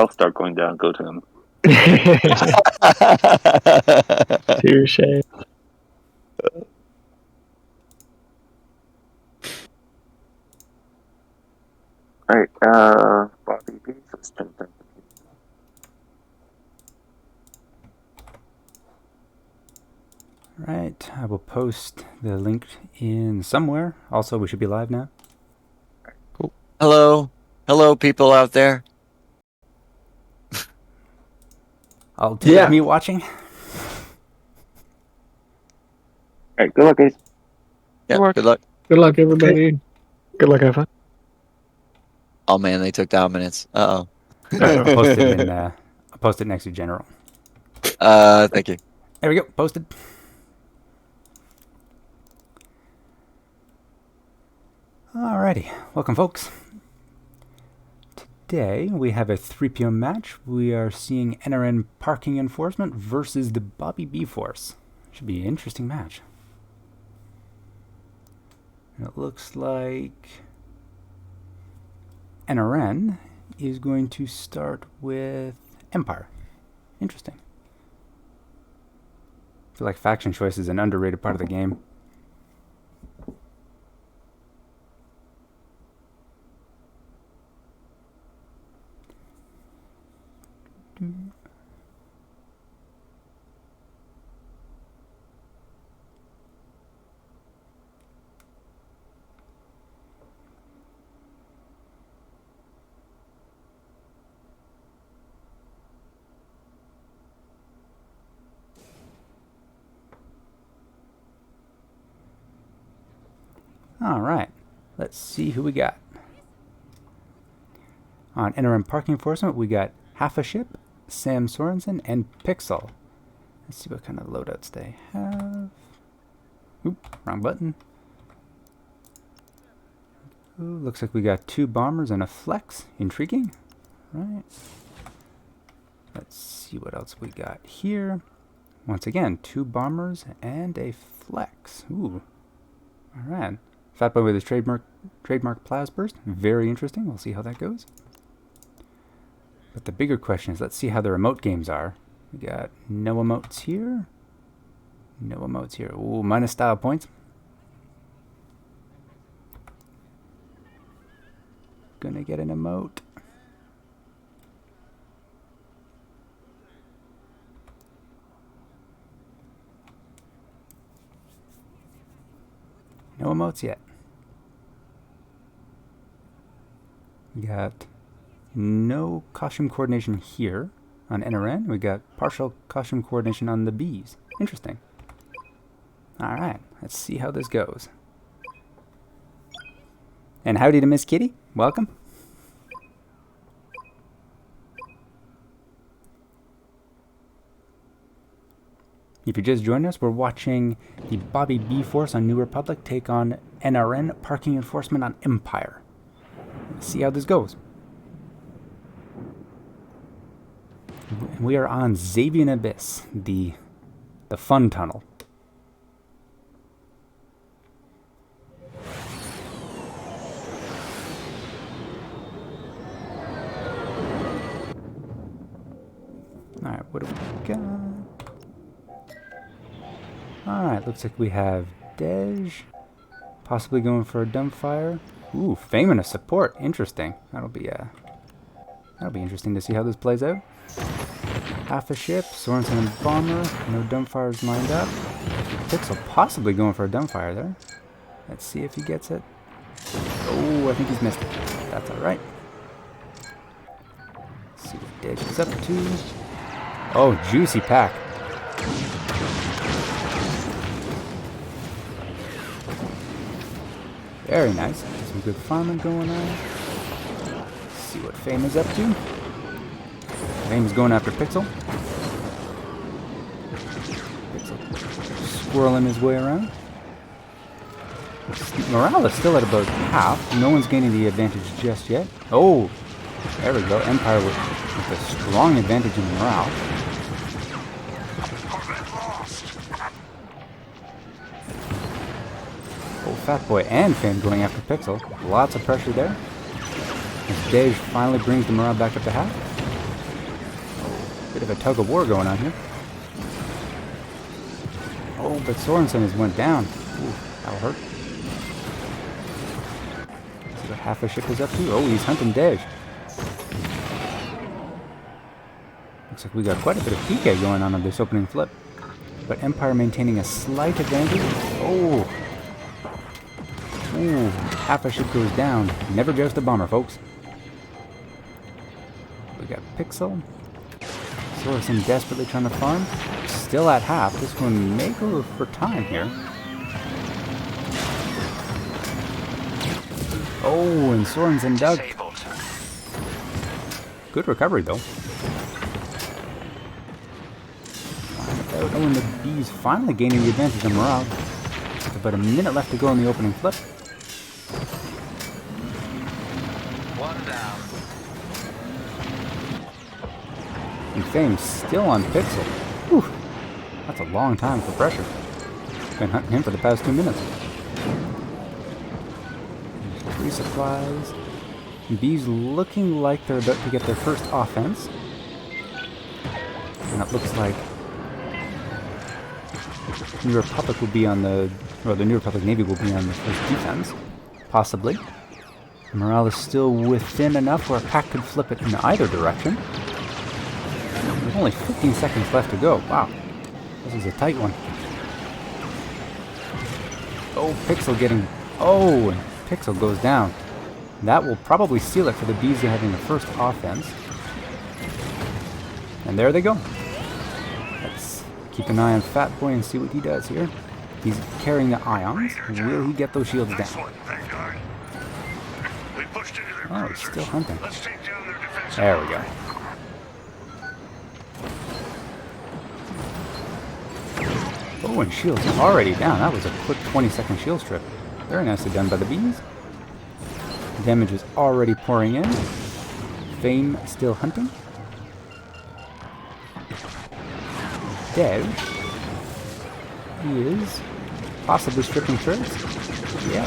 I'll start going down, go to him. Touche. Alright, Bobby B, let's jump in. Right, I will post the link in somewhere. Also, we should be live now. Cool. Hello. Hello, people out there. I'll take me watching. Alright, good luck, guys. Yeah, Good luck. good luck. Good luck, everybody. Good luck, have fun. Oh man, they took dominance. I'll post it I'll post it next to General. Thank you. There we go, posted. Alrighty, welcome folks. Today we have a 3 p.m. match. We are seeing NRN Parking Enforcement versus the Bobby B Force. Should be an interesting match. And it looks like NRN is going to start with Empire. Interesting. I feel like faction choice is an underrated part of the game. Alright, let's see who we got. On NRN Parking Enforcement, we got Half a Ship, Sam Sorensen, and Pixel. Let's see what kind of loadouts they have. Oop, wrong button. Ooh, looks like we got 2 bombers and a flex. Intriguing. Right. Let's see what else we got here. Once again, 2 bombers and a flex. Ooh. Alright. Fatboy with his trademark Plasburst. Very interesting. We'll see how that goes. But the bigger question is, let's see how the remote games are. We got no emotes here. No emotes here. Ooh, minus style points. Gonna get an emote. No emotes yet. We got no costume coordination here on NRN. We got partial costume coordination on the Bs. Interesting. Alright, let's see how this goes. And howdy to Miss Kitty. Welcome. If you just joined us, we're watching the Bobby B Force on New Republic take on NRN Parking Enforcement on Empire. Let's see how this goes. We are on Zavian Abyss, the fun tunnel. Alright, what do we got? Alright, looks like we have Dej. Possibly going for a dumbfire. Ooh, Fame and a support. Interesting. That'll be interesting to see how this plays out. Half a ship, Sorensen and bomber. No dumbfires lined up. Pixel possibly going for a dumbfire there. Let's see if he gets it. Oh, I think he's missed it. That's alright. See what Dej is up to. Oh, juicy pack. Very nice. Some good farming going on. Let's see what Fame is up to. Fame is going after Pixel. Pixel squirreling his way around. Morale is still at about half. No one's gaining the advantage just yet. Oh, there we go. Empire with a strong advantage in morale. Oh, Fatboy and Fame going after Pixel. Lots of pressure there. As Dej finally brings the morale back up to half. Bit of a tug of war going on here. Oh, but Sorensen has went down. Ooh, that'll hurt. See what half a ship is up to. Oh, he's hunting Dej. Looks like we got quite a bit of PK going on this opening flip. But Empire maintaining a slight advantage. Oh! Ooh, half a ship goes down. Never just a bomber, folks. We got Pixel. Sorensen desperately trying to farm. Still at half. This one may go for time here. Oh, and Sorensen dug. Good recovery, though. Oh, and the Bees finally gaining the advantage on morale. With about a minute left to go in the opening flip. One down. And Fame still on Pixel. Whew. That's a long time for pressure. Been hunting him for the past 2 minutes. There's 3 supplies. Bees looking like they're about to get their first offense. And it looks like New Republic will be on the, or the New Republic Navy will be on the first defense, possibly. Morale is still within enough where a pack could flip it in either direction. There's only 15 seconds left to go. Wow, this is a tight one. Oh, Pixel getting, oh, and Pixel goes down. That will probably seal it for the Bees having the first offense. And there they go. Keep an eye on Fat Boy and see what he does here. He's carrying the ions. Will he get those shields down? Oh, he's still hunting. There we go. Oh, and shields already down. That was a quick 20-second shield strip. Very nicely done by the Bees. Damage is already pouring in. Fame still hunting. Dev, he is possibly stripping turrets. Yeah.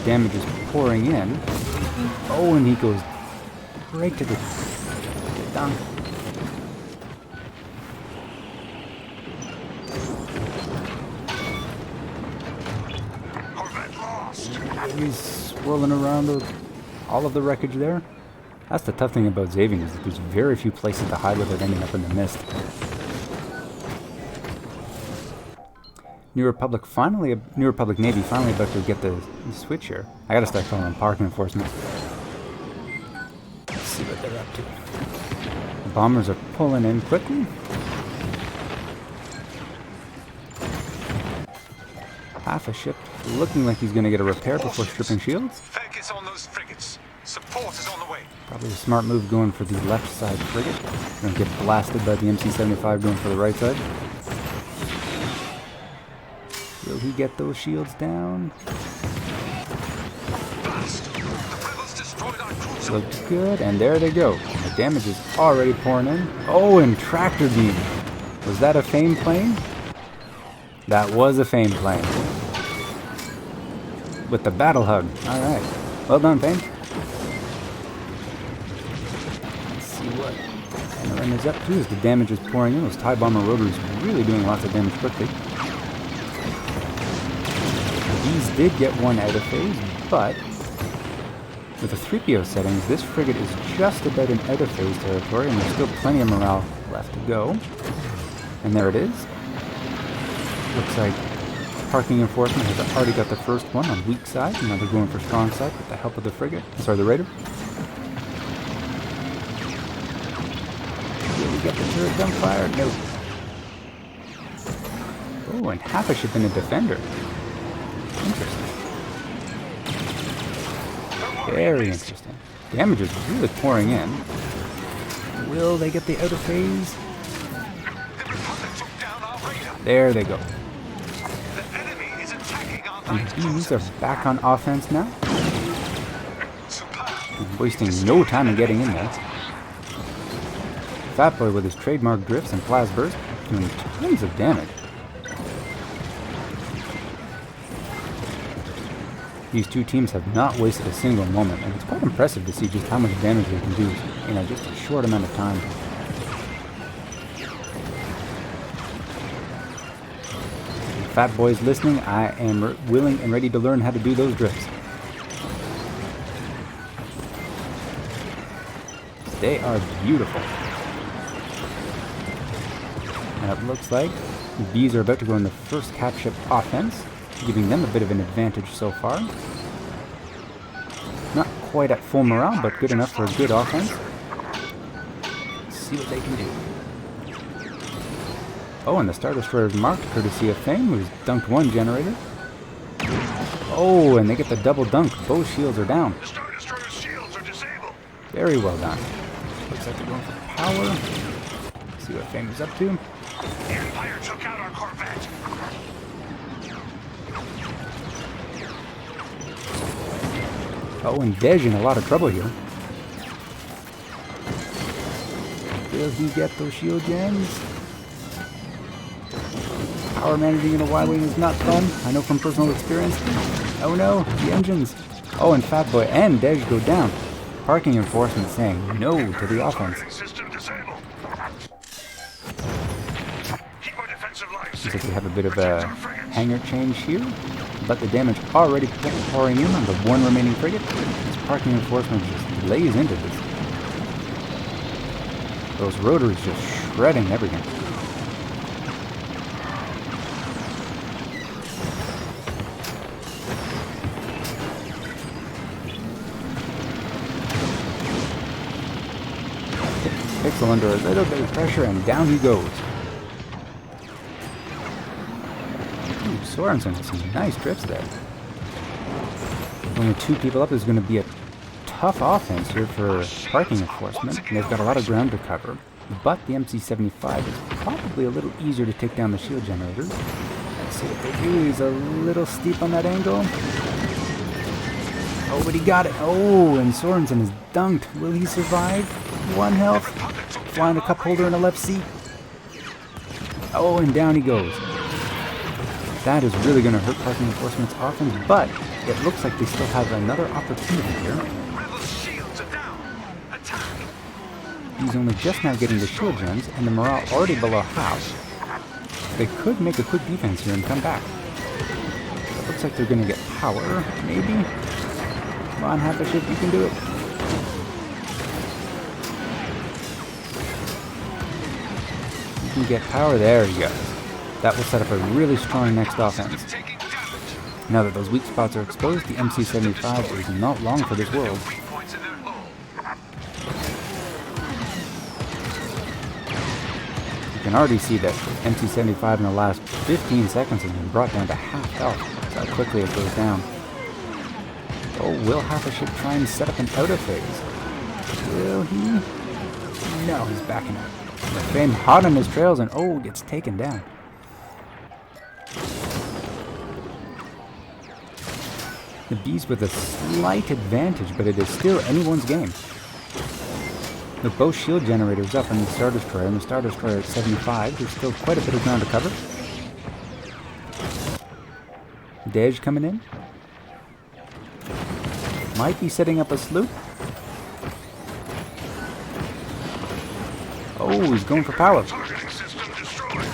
Damage is pouring in. Oh, and he goes right to the dunk. He's swirling around all of the wreckage there. That's the tough thing about Zavian, is that there's very few places to hide without ending up in the mist. New Republic Navy finally about to get the switch here. I gotta start calling them parking enforcement. Let's see what they're up to. The bombers are pulling in quickly. Half a ship looking like he's gonna get a repair before stripping shields. Focus on those frigates. Support is on the way. Probably a smart move going for the left side frigate. Gonna get blasted by the MC75 going for the right side. Will he get those shields down? Looks good, and there they go. The damage is already pouring in. Oh, and tractor beam. Was that a Fame plane? That was a Fame plane. With the battle hug. Alright. Well done, Fame. What NRN is up to as the damage is pouring in. Those TIE Bomber rotors really doing lots of damage quickly. These did get one out of phase, but with the 3PO settings, this frigate is just about in out of phase territory, and there's still plenty of morale left to go. And there it is. Looks like Parking Enforcement has already got the first one on weak side, and now they're going for strong side with the help of the frigate. Sorry, the Raider. Get the turret gunfire? No. Oh, and half a ship in a defender. Interesting. Very interesting. Damage is really pouring in. Will they get the out of phase? There they go. And the Bees are back on offense now. Wasting no time in getting in there. Fat Boy with his trademark drifts and Plas Burst doing tons of damage. These two teams have not wasted a single moment, and it's quite impressive to see just how much damage they can do in just a short amount of time. Fat boys listening, I am willing and ready to learn how to do those drifts. They are beautiful. And it looks like the bees are about to go in the first cap ship offense, giving them a bit of an advantage so far. Not quite at full morale, but good enough for a good offense. Let's see what they can do. Oh, and the Star Destroyer is marked courtesy of Fame, who's dunked one generator. Oh, and they get the double dunk. Both shields are down. The Star Destroyer's shields are disabled. Very well done. Looks like they're going for power. Let's see what Fame is up to. The Empire took out our Corvette. Oh, and Dej in a lot of trouble here. Will he get those shield gens? Power managing in a Y-Wing is not fun. I know from personal experience. Oh no, the engines. Oh, and Fatboy and Dej go down. Parking enforcement saying no to the offense. System disabled. Keep our defensive lines Looks like safe. we have a bit of a hangar change here. But the damage already pouring in on the one remaining frigate. This parking enforcement just lays into this. Those rotors just shredding everything. Pixel under a little bit of pressure and down he goes. Ooh, Sorensen has some nice drifts there. Only two people up is going to be a tough offense here for parking enforcement, and they've got a lot of ground to cover. But the MC75 is probably a little easier to take down the shield generators. Let's see what they do. He's a little steep on that angle. Oh, but he got it. Oh, and Sorensen is dunked. Will he survive? One health. Flying the cup holder in the left seat. Oh, and down he goes. That is really going to hurt parking enforcement's offense, but it looks like they still have another opportunity here. Rebel shields are down. Attack. He's only just now getting the shield gens, and the morale already below half. They could make a quick defense here and come back. It looks like they're going to get power, maybe? Come on, half a ship, you can do it. You can get power, there you go. That will set up a really strong next offense. Taking damage. Now that those weak spots are exposed, the MC75 is not long for this world. Weak points in their hull. You can already see that MC75 in the last 15 seconds has been brought down to half health. That's how quickly it goes down. Oh, will half a ship try and set up an outer phase? Will he? No, he's backing up. The Fame hot on his trails and oh, gets taken down. The Bees with a slight advantage, but it is still anyone's game. With both shield generators up on the Star Destroyer and the Star Destroyer at 75, there's still quite a bit of ground to cover. Dej coming in. Might be setting up a sloop. Oh, he's going for power. Targeting system destroyed.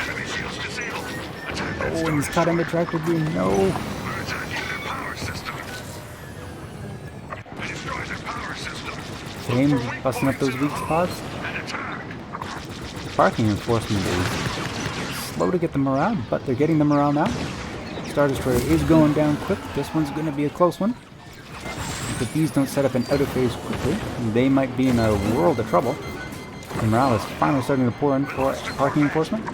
Enemy shields disabled. Attack that Oh, and he's caught in the tractor beam. No. We're attacking their power system. Destroy their power system. Fame busting up those weak spots. And attack. Parking enforcement is slow to get the morale, but they're getting the morale now. Star Destroyer is going down quick. This one's going to be a close one. If the Bees don't set up an outer phase quickly, they might be in a world of trouble. The morale is finally starting to pour in for parking enforcement.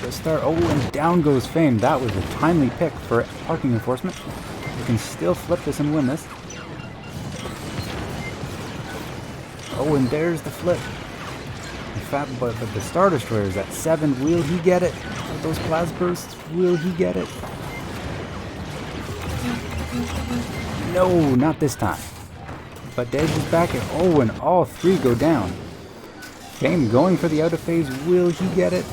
The Star, oh, and down goes Fame. That was a timely pick for parking enforcement. You can still flip this and win this. Oh, and there's the flip. But the Star Destroyer is at 7. Will he get it? With those blast bursts, will he get it? No, not this time. But Dej is back at, oh, and all 3 go down. Fame going for the outer phase, will he get it?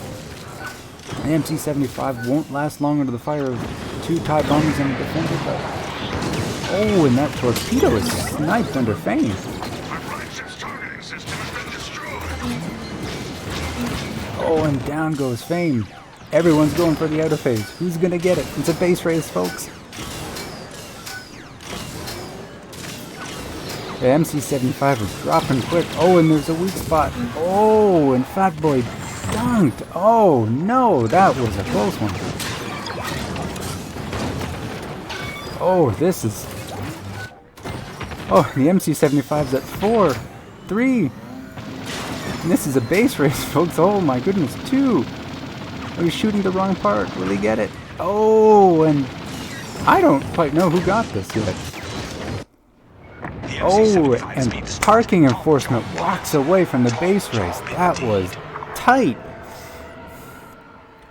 The MC75 won't last long under the fire of 2 TIE bombers and a defender, but... Oh, and that torpedo is sniped under Fame. Our flagship's targeting system has been destroyed. Oh, and down goes Fame. Everyone's going for the outer phase. Who's gonna get it? It's a base race, folks. The MC75 is dropping quick. Oh, and there's a weak spot. Oh, and Fat Boy dunked. Oh, no, that was a close one. Oh, this is... Oh, the MC75's at 4, 3. And this is a base race, folks. Oh, my goodness, 2. Are we shooting the wrong part? Will he get it? Oh, and I don't quite know who got this yet. Oh, and parking enforcement walks away from the base race. That was tight.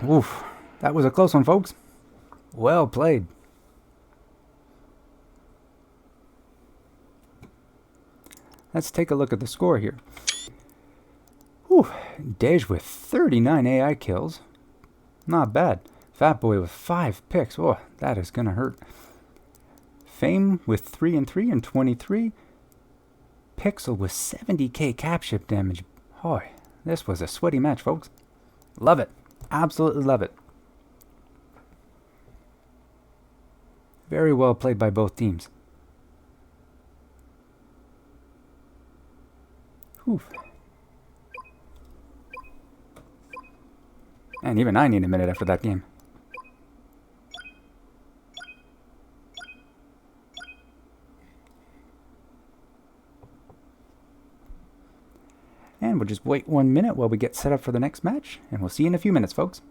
Oof. That was a close one, folks. Well played. Let's take a look at the score here. Whew. Dej with 39 AI kills. Not bad. Fat Boy with 5 picks. Oh, that is gonna hurt. Fame with 3 and 3 and 23. Pixel with 70k cap ship damage. Boy, this was a sweaty match, folks. Love it. Absolutely love it. Very well played by both teams. Whew. And even I need a minute after that game. And we'll just wait 1 minute while we get set up for the next match, and we'll see you in a few minutes, folks.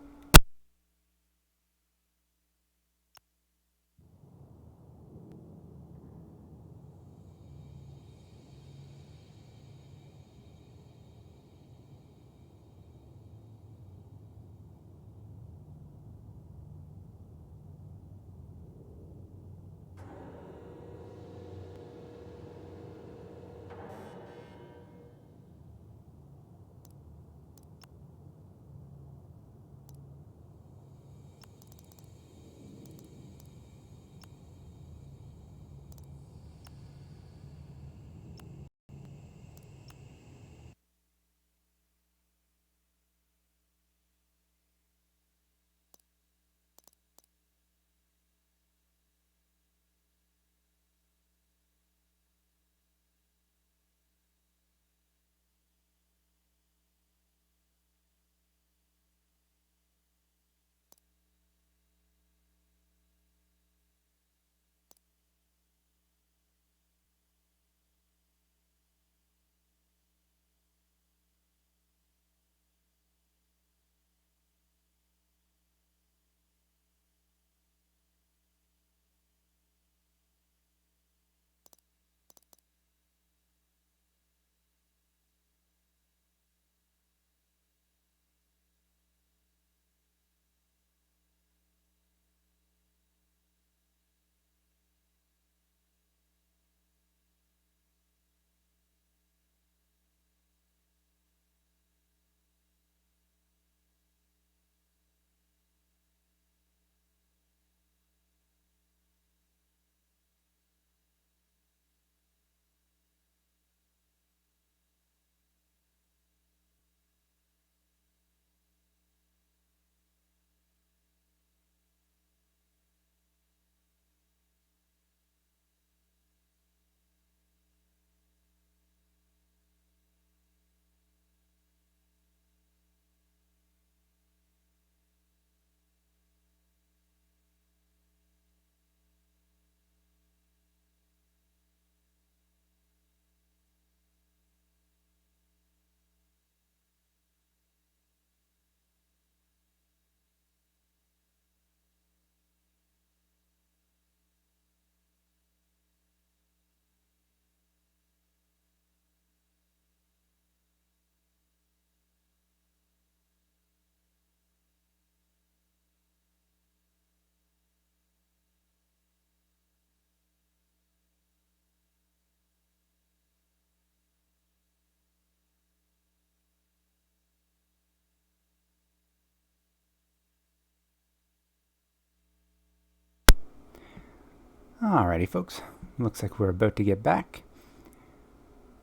Alrighty, folks. Looks like we're about to get back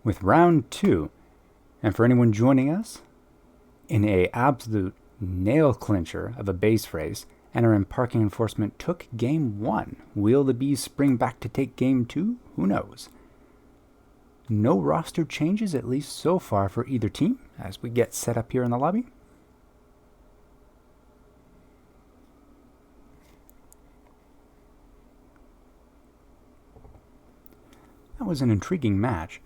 with round 2. And for anyone joining us, in a absolute nail clincher of a base race, NRN Parking Enforcement took game 1. Will the Bees spring back to take game 2? Who knows? No roster changes, at least so far, for either team as we get set up here in the lobby. That was an intriguing match.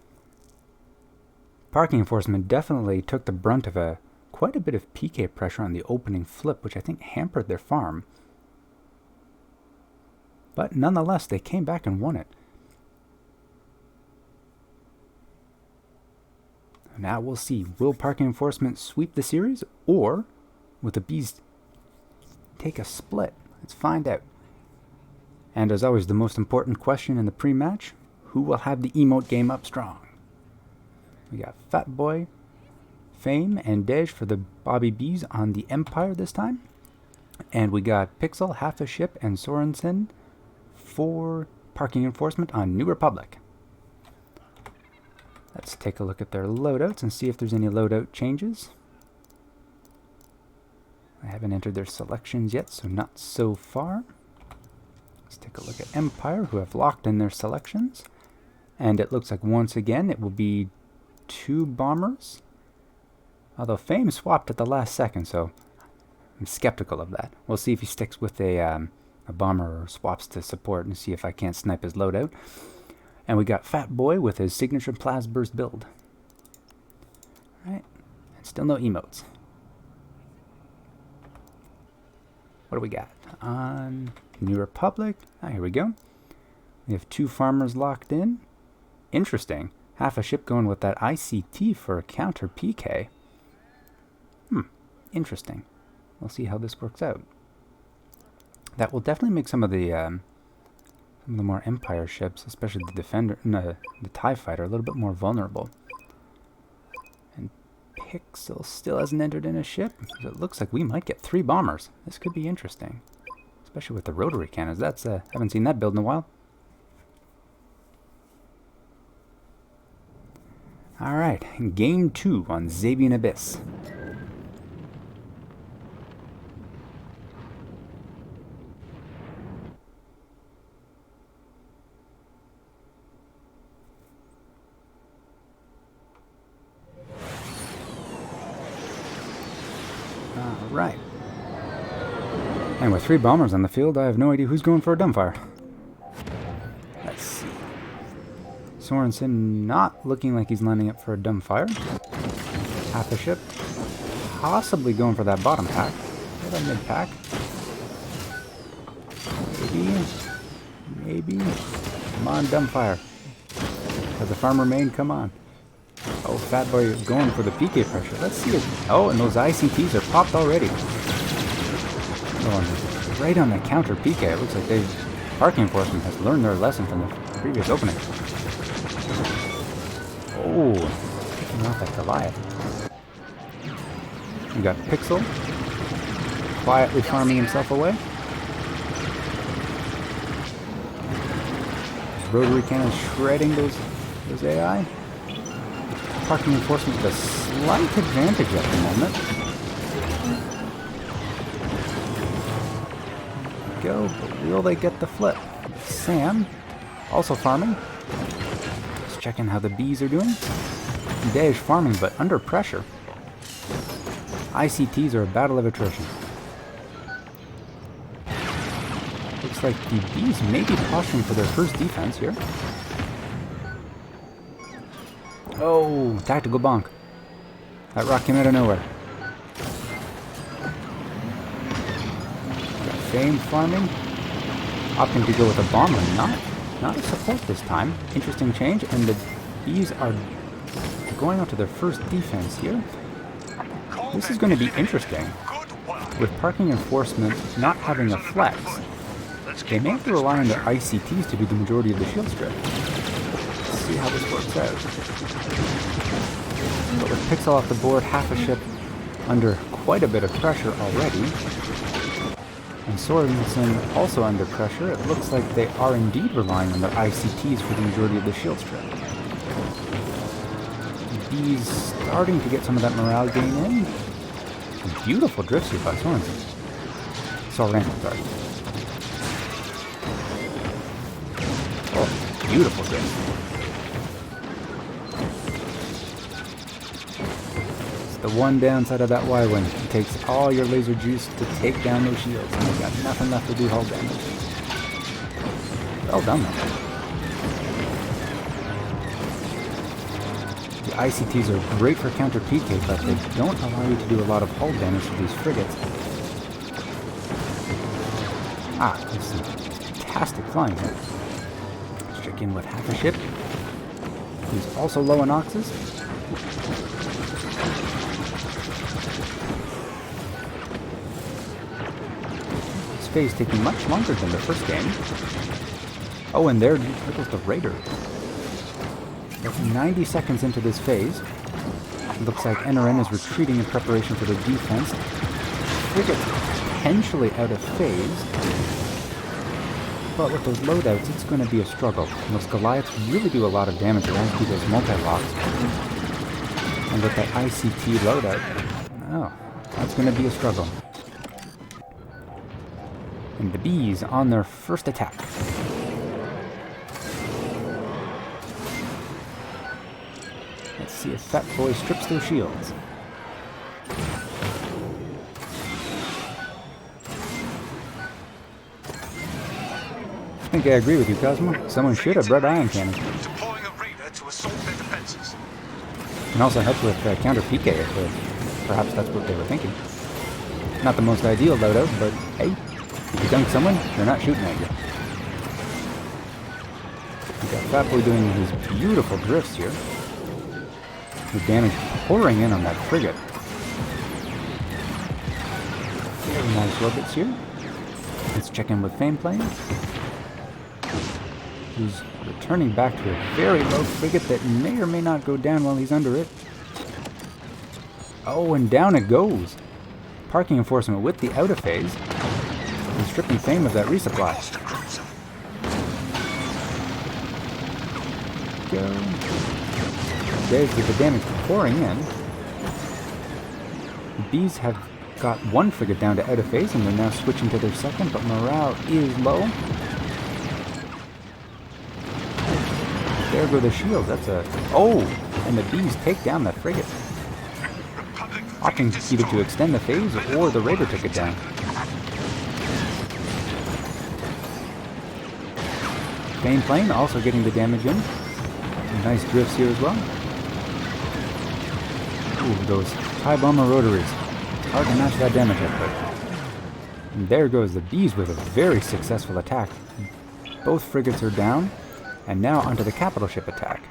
Parking Enforcement definitely took the brunt of quite a bit of PK pressure on the opening flip, which I think hampered their farm. But nonetheless, they came back and won it. Now we'll see, will Parking Enforcement sweep the series, or will the Bees take a split? Let's find out. And as always, the most important question in the pre-match, who will have the emote game up strong? We got Fat Boy, Fame, and Dej for the Bobby Bees on the Empire this time. And we got Pixel, Half a Ship, and Sorensen for Parking Enforcement on New Republic. Let's take a look at their loadouts and see if there's any loadout changes. I haven't entered their selections yet, so not so far. Let's take a look at Empire, who have locked in their selections. And it looks like once again it will be 2 bombers. Although Fame swapped at the last second, so I'm skeptical of that. We'll see if he sticks with a bomber or swaps to support and see if I can't snipe his loadout. And we got Fat Boy with his signature Plas Burst build. Alright, and still no emotes. What do we got? On New Republic, here we go. We have 2 farmers locked in. Interesting. Half a Ship going with that ICT for a counter PK. Interesting. We'll see how this works out. That will definitely make some of the more Empire ships, especially the Defender, the TIE Fighter, a little bit more vulnerable. And Pixel still hasn't entered in a ship. So it looks like we might get 3 bombers. This could be interesting, especially with the rotary cannons. That's haven't seen that build in a while. All right, game 2 on Zavian Abyss. Right. And with 3 bombers on the field, I have no idea who's going for a dumbfire. Let's see. Sorensen not looking like he's lining up for a dumbfire. Half a Ship possibly going for that bottom pack. Or that mid pack. Maybe. Come on, dumbfire. Has the farmer main? Come on. Oh, Fat Boy is going for the PK pressure. Let's see it. Oh, and those ICTs are popped already. Going right on the counter PK. It looks like Parking Enforcement has learned their lesson from the previous opening. Oh, picking off that Goliath. We got Pixel quietly farming himself away. Rotary cannon shredding those AI. Parking Enforcement with a slight advantage at the moment. Go, but will they get the flip? Sam, also farming. Just checking how the Bees are doing. Dej farming, but under pressure. ICTs are a battle of attrition. Looks like the Bees may be posturing for their first defense here. Oh, tactical bonk. That rock came out of nowhere. Got Fame farming. Opting to go with a bomber, not a support this time. Interesting change, and the Bees are going on to their first defense here. This is going to be interesting. With Parking Enforcement not having a flex, they may have to rely on their ICTs to do the majority of the shield strip. See how this works out. But with Pixel off the board, Half a Ship under quite a bit of pressure already. And And Sorensen also under pressure. It looks like they are indeed relying on their ICTs for the majority of the shield strip. He's starting to get some of that morale gain in. Some beautiful drifts here by Sorensen. Sorry. Oh, beautiful drift. The one downside of that Y-Wing, it takes all your laser juice to take down those shields, and you've got nothing left to do hull damage. Well done, though. The ICTs are great for counter PK, but they don't allow you to do a lot of hull damage to these frigates. There's some fantastic flying here. Let's check in with half a ship. He's also low on Oxys. Phase taking much longer than the first game. Oh, and there goes the Raider. That's 90 seconds into this phase. It looks like NRN is retreating in preparation for their defense. Frigate potentially out of phase. But with those loadouts, it's going to be a struggle. And those Goliaths really do a lot of damage around through those multi-locks. And with that ICT loadout, that's going to be a struggle. And the bees on their first attack. Let's see if Fat Boy strips their shields. I think I agree with you, Cosmo. Someone should have brought ion cannon. Deploying a Raider to assault their defenses. And also help with counter PK if perhaps that's what they were thinking. Not the most ideal loadout, but hey. If you dunk someone, they're not shooting at you. You got Fat Boy doing his beautiful drifts here. With damage pouring in on that frigate. Very nice rockets here. Let's check in with Fameplane. Who's returning back to a very low frigate that may or may not go down while he's under it. Oh, and down it goes. Parking enforcement with the out of phase. And stripping Fame of that resupply. Go. There's the damage pouring in. The bees have got one frigate down to out of phase, and they're now switching to their second, but morale is low. There go the shields. That's a... Oh! And the bees take down that frigate. Opting either to extend the phase or the Raider took it down. Fameplane also getting the damage in. Some nice drifts here as well. Ooh, those TIE Bomber rotaries. Hard to match that damage output. And there goes the bees with a very successful attack. Both frigates are down. And now onto the capital ship attack.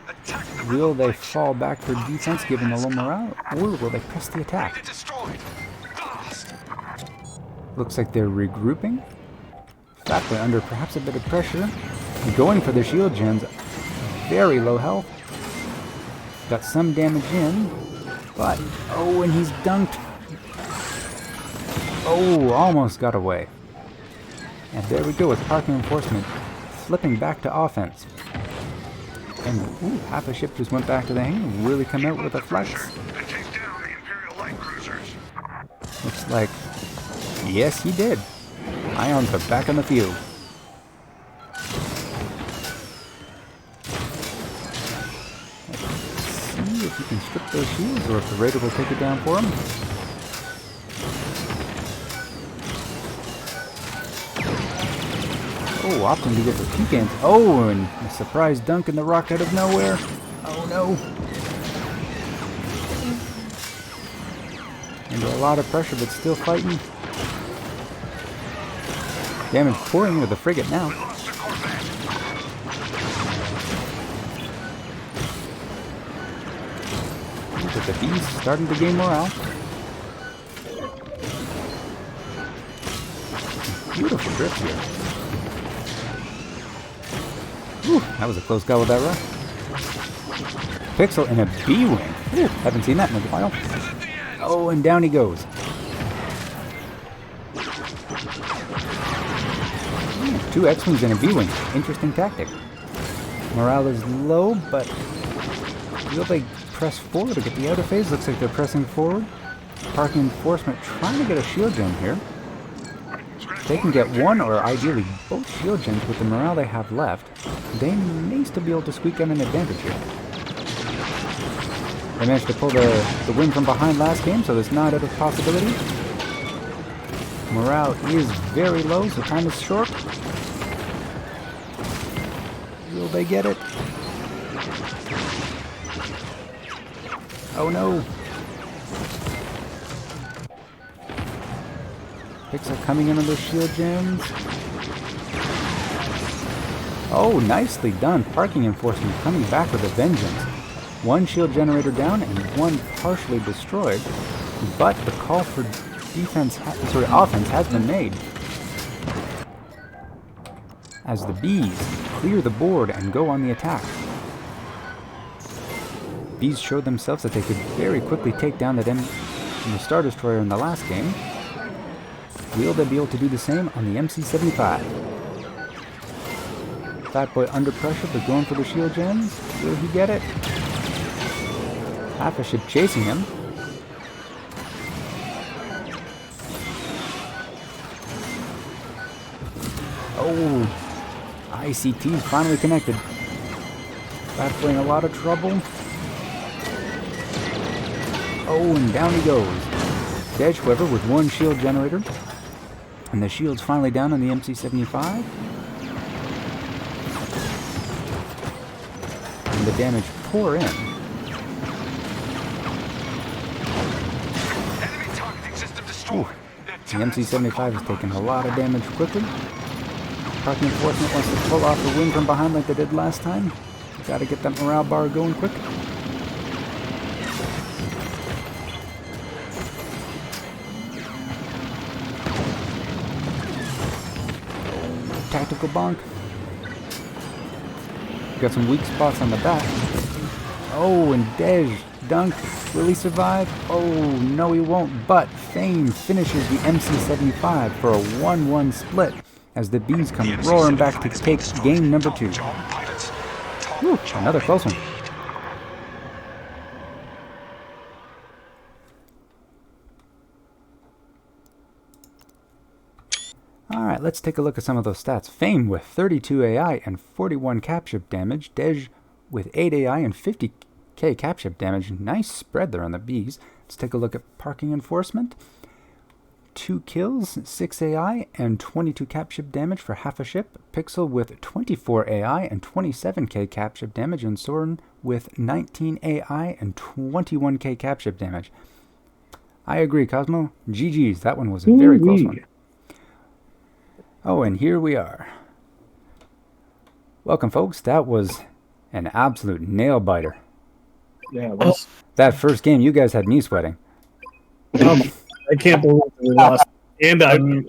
Will they fall back for defense given the low morale, or will they press the attack? Looks like they're regrouping. Fat Boy under perhaps a bit of pressure. Going for the shield gens. Very low health. Got some damage in. But, oh, and he's dunked. Oh, almost got away. And there we go with parking enforcement. Flipping back to offense. And ooh, half a ship just went back to the hangar and really come out with a flex. Looks like, yes, he did. Ions are back on the field. Let's see if he can strip those shields or if the Raider will take it down for him. Oh, opting to get the pecans. Oh, and a surprise dunk in the rock out of nowhere. Oh no. Under a lot of pressure, but still fighting. Damage pouring into the frigate now. But the bees starting to gain morale. Beautiful drift here. Whew, that was a close call with that rock. Pixel and a B-wing. Haven't seen that in a while. Oh, and down he goes. 2 X-Wings and a V-Wing. Interesting tactic. Morale is low, but will they press forward to get the outer phase? Looks like they're pressing forward. Parking Enforcement trying to get a shield gen here. They can get one or ideally both shield gens with the morale they have left. They may still be able to squeak out an advantage here. They managed to pull the win from behind last game, so there's not out of possibility. Morale is very low, so time is short. Will they get it? Oh no! Picks are coming in on those shield gens. Oh, nicely done. Parking Enforcement coming back with a vengeance. 1 shield generator down and 1 partially destroyed. But the call for offense has been made. As the Bees clear the board and go on the attack. Bees showed themselves that they could very quickly take down the Star Destroyer in the last game. Will they be able to do the same on the MC75? Fat Boy under pressure, but going for the shield gens. Will he get it? Half a ship chasing him. Oh, ICT's finally connected. Fat Boy in a lot of trouble. Oh, and down he goes. Dej, however, with 1 shield generator. And the shield's finally down on the MC75. And the damage pour in. Ooh. The MC75 has taken a lot of damage quickly. Parking Enforcement wants to pull off the win from behind like they did last time. Gotta get that morale bar going quick. Tactical bonk. Got some weak spots on the back. Oh, and Dej dunk. Will he survive? Oh, no he won't. But Fame finishes the MC75 for a 1-1 split as the Bees come roaring back to take game number 2. Whew, another close one. Alright, let's take a look at some of those stats. Fame with 32 AI and 41 capship damage. Dej with 8 AI and 50k capship damage. Nice spread there on the Bees. Let's take a look at Parking Enforcement. 2 kills, 6 AI, and 22 capship damage for half a ship. Pixel with 24 AI and 27k capship damage. And Soren with 19 AI and 21k capship damage. I agree, Cosmo. GG's. That one was a very close one. Oh, and here we are. Welcome, folks. That was an absolute nail-biter. Yeah, it was. That first game, you guys had me sweating. I can't believe we lost. And I don't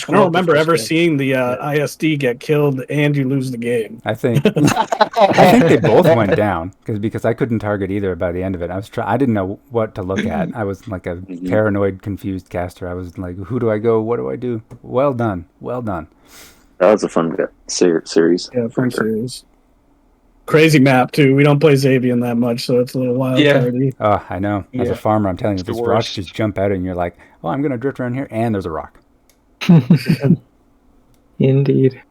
remember ever seeing the ISD get killed and you lose the game. I think they both went down because I couldn't target either by the end of it. I didn't know what to look at. I was like a paranoid, confused caster. I was like, who do I go? What do I do? Well done. Well done. That was a fun series. Yeah, fun series. Crazy map, too. We don't play Zavian that much, so it's a little wild party. Oh, I know. As a farmer, I'm telling you, these rocks just jump out and you're like, oh, I'm going to drift around here, and there's a rock. Indeed.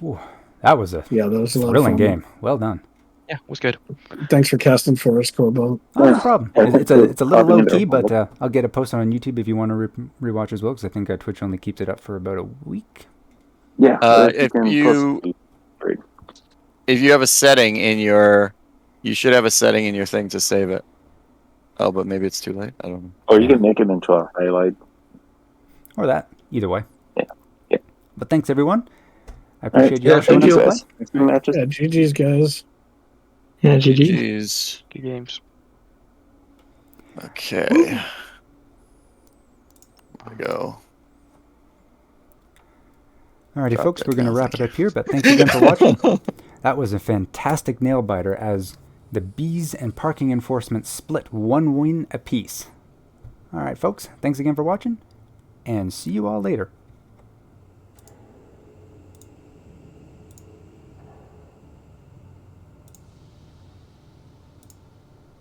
Ooh, that was a thrilling game. Well done. Yeah, it was good. Thanks for casting for us, Corbo. Oh, no problem. It's a little low key, but I'll get it posted on YouTube if you want to rewatch as well, because I think Twitch only keeps it up for about a week. Yeah. If you have a setting in your, you should have a setting in your thing to save it. Oh, but maybe it's too late. I don't know. Or you can make it into a highlight. Or that. Either way. Yeah. But thanks, everyone. I appreciate you all showing up to play. Yeah, GG's, guys. Yeah, GG's. Good games. Okay. There we go. Alrighty, folks, we're going to wrap it up here, but thanks again for watching. That was a fantastic nail-biter as the Bees and Parking Enforcement split 1 win apiece. Alright, folks, thanks again for watching, and see you all later.